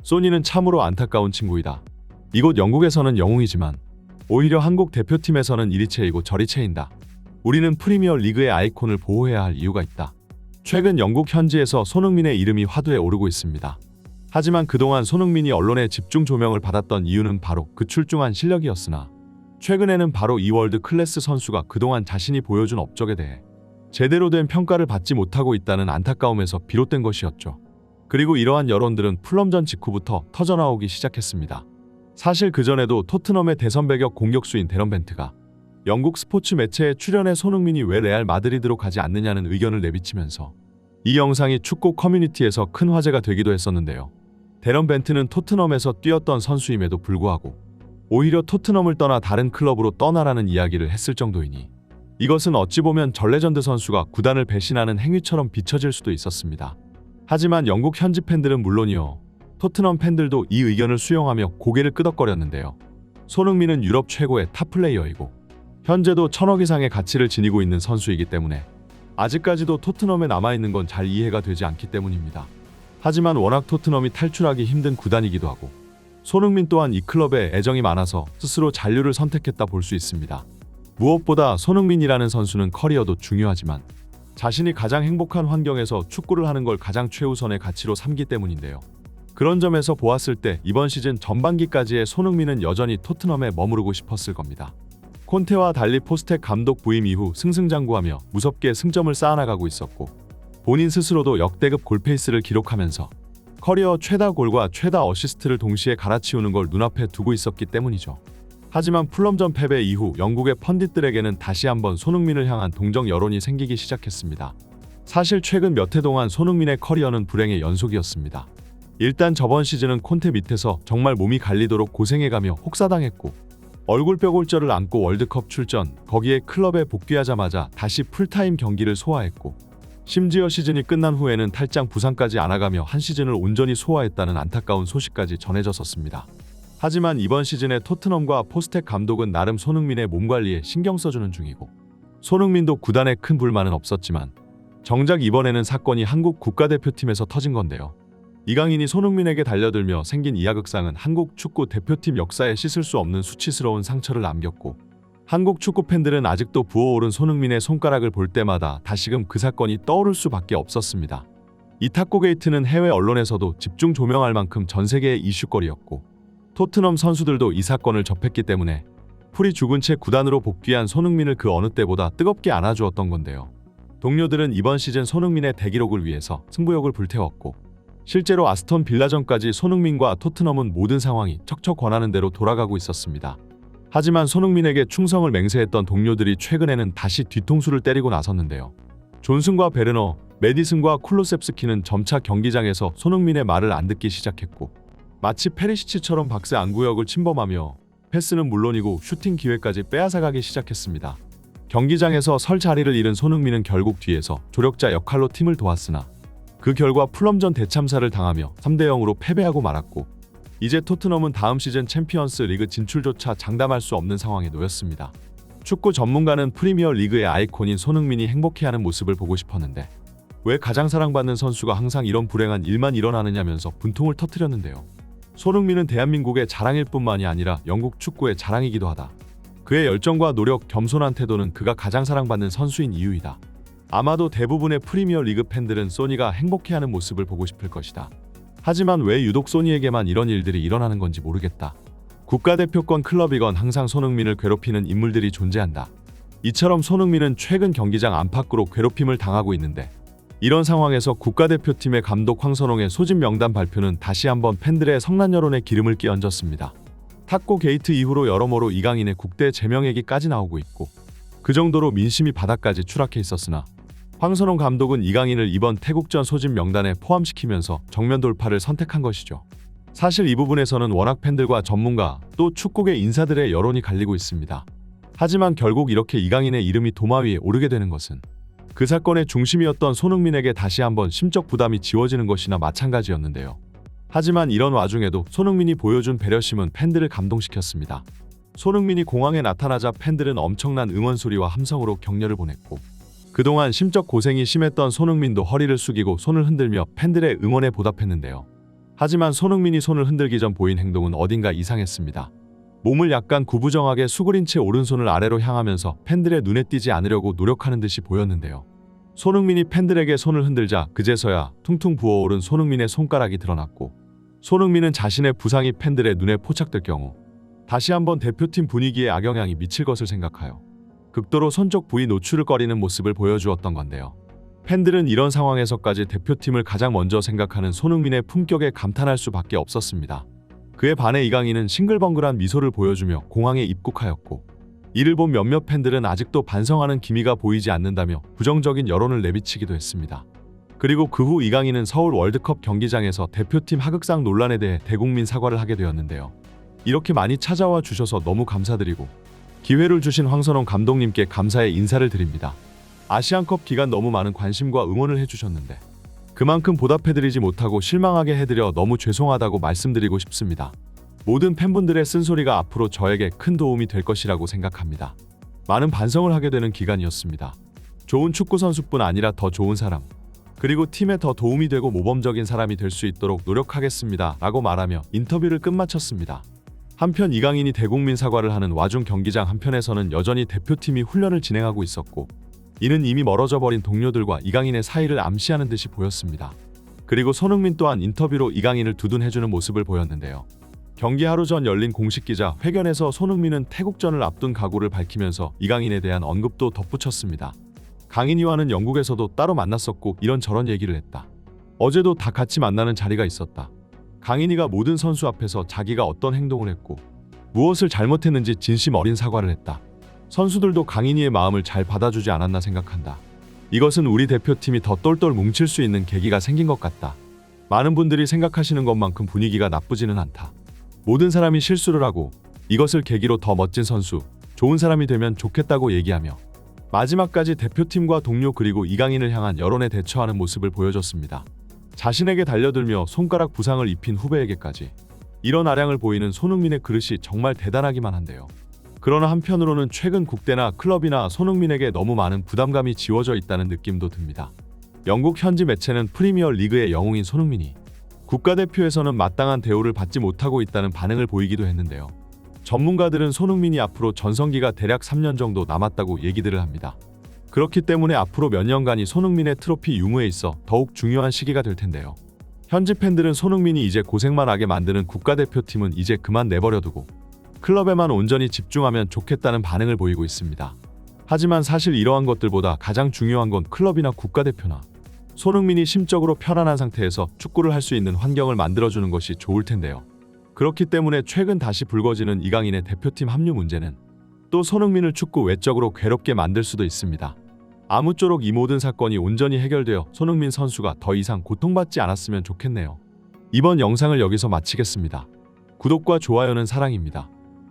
소니는 참으로 안타까운 친구이다. 이곳 영국에서는 영웅이지만 오히려 한국 대표팀에서는 이리 채이고 저리 채인다. 우리는 프리미어 리그의 아이콘을 보호해야 할 이유가 있다. 최근 영국 현지에서 손흥민의 이름이 화두에 오르고 있습니다. 하지만 그동안 손흥민이 언론의 집중 조명을 받았던 이유는 바로 그 출중한 실력이었으나 최근에는 바로 이 월드 클래스 선수가 그동안 자신이 보여준 업적에 대해 제대로 된 평가를 받지 못하고 있다는 안타까움에서 비롯된 것이었죠. 그리고 이러한 여론들은 풀럼전 직후부터 터져나오기 시작했습니다. 사실 그전에도 토트넘의 대선배격 공격수인 데런 벤트가 영국 스포츠 매체에 출연해 손흥민이 왜 레알 마드리드로 가지 않느냐는 의견을 내비치면서 이 영상이 축구 커뮤니티에서 큰 화제가 되기도 했었는데요. 데런 벤트는 토트넘에서 뛰었던 선수임에도 불구하고 오히려 토트넘을 떠나 다른 클럽으로 떠나라는 이야기를 했을 정도이니 이것은 어찌 보면 전 레전드 선수가 구단을 배신하는 행위처럼 비춰질 수도 있었습니다. 하지만 영국 현지 팬들은 물론이요, 토트넘 팬들도 이 의견을 수용하며 고개를 끄덕거렸는데요. 손흥민은 유럽 최고의 탑 플레이어이고 현재도 1000억 이상의 가치를 지니고 있는 선수이기 때문에 아직까지도 토트넘에 남아있는 건 잘 이해가 되지 않기 때문입니다. 하지만 워낙 토트넘이 탈출하기 힘든 구단이기도 하고 손흥민 또한 이 클럽에 애정이 많아서 스스로 잔류를 선택했다 볼 수 있습니다. 무엇보다 손흥민이라는 선수는 커리어도 중요하지만 자신이 가장 행복한 환경에서 축구를 하는 걸 가장 최우선의 가치로 삼기 때문인데요. 그런 점에서 보았을 때 이번 시즌 전반기까지의 손흥민은 여전히 토트넘에 머무르고 싶었을 겁니다. 콘테와 달리 포스텍 감독 부임 이후 승승장구하며 무섭게 승점을 쌓아나가고 있었고 본인 스스로도 역대급 골페이스를 기록하면서 커리어 최다 골과 최다 어시스트를 동시에 갈아치우는 걸 눈앞에 두고 있었기 때문이죠. 하지만 풀럼전 패배 이후 영국의 펀딧들에게는 다시 한번 손흥민을 향한 동정 여론이 생기기 시작했습니다. 사실 최근 몇 해 동안 손흥민의 커리어는 불행의 연속이었습니다. 일단 저번 시즌은 콘테 밑에서 정말 몸이 갈리도록 고생해가며 혹사당했고 얼굴뼈골절을 안고 월드컵 출전, 거기에 클럽에 복귀하자마자 다시 풀타임 경기를 소화했고 심지어 시즌이 끝난 후에는 탈장 부상까지 안아가며 한 시즌을 온전히 소화했다는 안타까운 소식까지 전해졌었습니다. 하지만 이번 시즌에 토트넘과 포스텍 감독은 나름 손흥민의 몸 관리에 신경 써주는 중이고 손흥민도 구단에 큰 불만은 없었지만 정작 이번에는 사건이 한국 국가대표팀에서 터진 건데요. 이강인이 손흥민에게 달려들며 생긴 이하극상은 한국 축구 대표팀 역사에 씻을 수 없는 수치스러운 상처를 남겼고 한국 축구 팬들은 아직도 부어오른 손흥민의 손가락을 볼 때마다 다시금 그 사건이 떠오를 수밖에 없었습니다. 이 탁구 게이트는 해외 언론에서도 집중 조명할 만큼 전 세계의 이슈거리였고 토트넘 선수들도 이 사건을 접했기 때문에 풀이 죽은 채 구단으로 복귀한 손흥민을 그 어느 때보다 뜨겁게 안아주었던 건데요. 동료들은 이번 시즌 손흥민의 대기록을 위해서 승부욕을 불태웠고 실제로 아스톤 빌라전까지 손흥민과 토트넘은 모든 상황이 척척 권하는 대로 돌아가고 있었습니다. 하지만 손흥민에게 충성을 맹세했던 동료들이 최근에는 다시 뒤통수를 때리고 나섰는데요. 존슨과 베르너, 메디슨과 쿨루셉스키는 점차 경기장에서 손흥민의 말을 안 듣기 시작했고 마치 페리시치처럼 박스 안구역을 침범하며 패스는 물론이고 슈팅 기회까지 빼앗아가기 시작했습니다. 경기장에서 설 자리를 잃은 손흥민은 결국 뒤에서 조력자 역할로 팀을 도왔으나 그 결과 풀럼전 대참사를 당하며 3대0으로 패배하고 말았고 이제 토트넘은 다음 시즌 챔피언스 리그 진출조차 장담할 수 없는 상황에 놓였습니다. 축구 전문가는 프리미어 리그의 아이콘인 손흥민이 행복해하는 모습을 보고 싶었는데 왜 가장 사랑받는 선수가 항상 이런 불행한 일만 일어나느냐면서 분통을 터뜨렸는데요. 손흥민은 대한민국의 자랑일 뿐만이 아니라 영국 축구의 자랑이기도 하다. 그의 열정과 노력, 겸손한 태도는 그가 가장 사랑받는 선수인 이유이다. 아마도 대부분의 프리미어 리그 팬들은 소니가 행복해하는 모습을 보고 싶을 것이다. 하지만 왜 유독 소니에게만 이런 일들이 일어나는 건지 모르겠다. 국가대표권 클럽이건 항상 손흥민을 괴롭히는 인물들이 존재한다. 이처럼 손흥민은 최근 경기장 안팎으로 괴롭힘을 당하고 있는데 이런 상황에서 국가대표팀의 감독 황선홍의 소집 명단 발표는 다시 한번 팬들의 성난 여론에 기름을 끼얹었습니다. 탁구 게이트 이후로 여러모로 이강인의 국대 제명 얘기까지 나오고 있고 그 정도로 민심이 바닥까지 추락해 있었으나 황선홍 감독은 이강인을 이번 태국전 소집 명단에 포함시키면서 정면 돌파를 선택한 것이죠. 사실 이 부분에서는 워낙 팬들과 전문가 또 축구계 인사들의 여론이 갈리고 있습니다. 하지만 결국 이렇게 이강인의 이름이 도마 위에 오르게 되는 것은 그 사건의 중심이었던 손흥민에게 다시 한번 심적 부담이 지워지는 것이나 마찬가지였는데요. 하지만 이런 와중에도 손흥민이 보여준 배려심은 팬들을 감동시켰습니다. 손흥민이 공항에 나타나자 팬들은 엄청난 응원 소리와 함성으로 격려를 보냈고 그동안 심적 고생이 심했던 손흥민도 허리를 숙이고 손을 흔들며 팬들의 응원에 보답했는데요. 하지만 손흥민이 손을 흔들기 전 보인 행동은 어딘가 이상했습니다. 몸을 약간 구부정하게 수그린 채 오른손을 아래로 향하면서 팬들의 눈에 띄지 않으려고 노력하는 듯이 보였는데요. 손흥민이 팬들에게 손을 흔들자 그제서야 퉁퉁 부어오른 손흥민의 손가락이 드러났고, 손흥민은 자신의 부상이 팬들의 눈에 포착될 경우 다시 한번 대표팀 분위기에 악영향이 미칠 것을 생각하여 극도로 손쪽 부위 노출을 꺼리는 모습을 보여주었던 건데요. 팬들은 이런 상황에서까지 대표팀을 가장 먼저 생각하는 손흥민의 품격에 감탄할 수밖에 없었습니다. 그에 반해 이강인은 싱글벙글한 미소를 보여주며 공항에 입국하였고, 이를 본 몇몇 팬들은 아직도 반성하는 기미가 보이지 않는다며 부정적인 여론을 내비치기도 했습니다. 그리고 그 후 이강인은 서울 월드컵 경기장에서 대표팀 하극상 논란에 대해 대국민 사과를 하게 되었는데요. 이렇게 많이 찾아와 주셔서 너무 감사드리고 기회를 주신 황선홍 감독님께 감사의 인사를 드립니다. 아시안컵 기간 너무 많은 관심과 응원을 해주셨는데 그만큼 보답해드리지 못하고 실망하게 해드려 너무 죄송하다고 말씀드리고 싶습니다. 모든 팬분들의 쓴소리가 앞으로 저에게 큰 도움이 될 것이라고 생각합니다. 많은 반성을 하게 되는 기간이었습니다. 좋은 축구선수뿐 아니라 더 좋은 사람, 그리고 팀에 더 도움이 되고 모범적인 사람이 될 수 있도록 노력하겠습니다 라고 말하며 인터뷰를 끝마쳤습니다. 한편 이강인이 대국민 사과를 하는 와중 경기장 한편에서는 여전히 대표팀이 훈련을 진행하고 있었고, 이는 이미 멀어져 버린 동료들과 이강인의 사이를 암시하는 듯이 보였습니다. 그리고 손흥민 또한 인터뷰로 이강인을 두둔해주는 모습을 보였는데요. 경기 하루 전 열린 공식 기자 회견에서 손흥민은 태국전을 앞둔 각오를 밝히면서 이강인에 대한 언급도 덧붙였습니다. 강인이와는 영국에서도 따로 만났었고 이런저런 얘기를 했다. 어제도 다 같이 만나는 자리가 있었다. 강인이가 모든 선수 앞에서 자기가 어떤 행동을 했고 무엇을 잘못했는지 진심 어린 사과를 했다. 선수들도 강인이의 마음을 잘 받아주지 않았나 생각한다. 이것은 우리 대표팀이 더 똘똘 뭉칠 수 있는 계기가 생긴 것 같다. 많은 분들이 생각하시는 것만큼 분위기가 나쁘지는 않다. 모든 사람이 실수를 하고 이것을 계기로 더 멋진 선수, 좋은 사람이 되면 좋겠다고 얘기하며 마지막까지 대표팀과 동료 그리고 이강인을 향한 여론에 대처하는 모습을 보여줬습니다. 자신에게 달려들며 손가락 부상을 입힌 후배에게까지 이런 아량을 보이는 손흥민의 그릇이 정말 대단하기만 한데요. 그러나 한편으로는 최근 국대나 클럽이나 손흥민에게 너무 많은 부담감이 지워져 있다는 느낌도 듭니다. 영국 현지 매체는 프리미어 리그의 영웅인 손흥민이 국가대표에서는 마땅한 대우를 받지 못하고 있다는 반응을 보이기도 했는데요. 전문가들은 손흥민이 앞으로 전성기가 대략 3년 정도 남았다고 얘기들을 합니다. 그렇기 때문에 앞으로 몇 년간이 손흥민의 트로피 유무에 있어 더욱 중요한 시기가 될 텐데요. 현지 팬들은 손흥민이 이제 고생만 하게 만드는 국가대표팀은 이제 그만 내버려두고 클럽에만 온전히 집중하면 좋겠다는 반응을 보이고 있습니다. 하지만 사실 이러한 것들보다 가장 중요한 건 클럽이나 국가대표나 손흥민이 심적으로 편안한 상태에서 축구를 할 수 있는 환경을 만들어주는 것이 좋을 텐데요. 그렇기 때문에 최근 다시 불거지는 이강인의 대표팀 합류 문제는 또 손흥민을 축구 외적으로 괴롭게 만들 수도 있습니다. 아무쪼록 이 모든 사건이 온전히 해결되어 손흥민 선수가 더 이상 고통받지 않았으면 좋겠네요. 이번 영상을 여기서 마치겠습니다. 구독과 좋아요는 사랑입니다.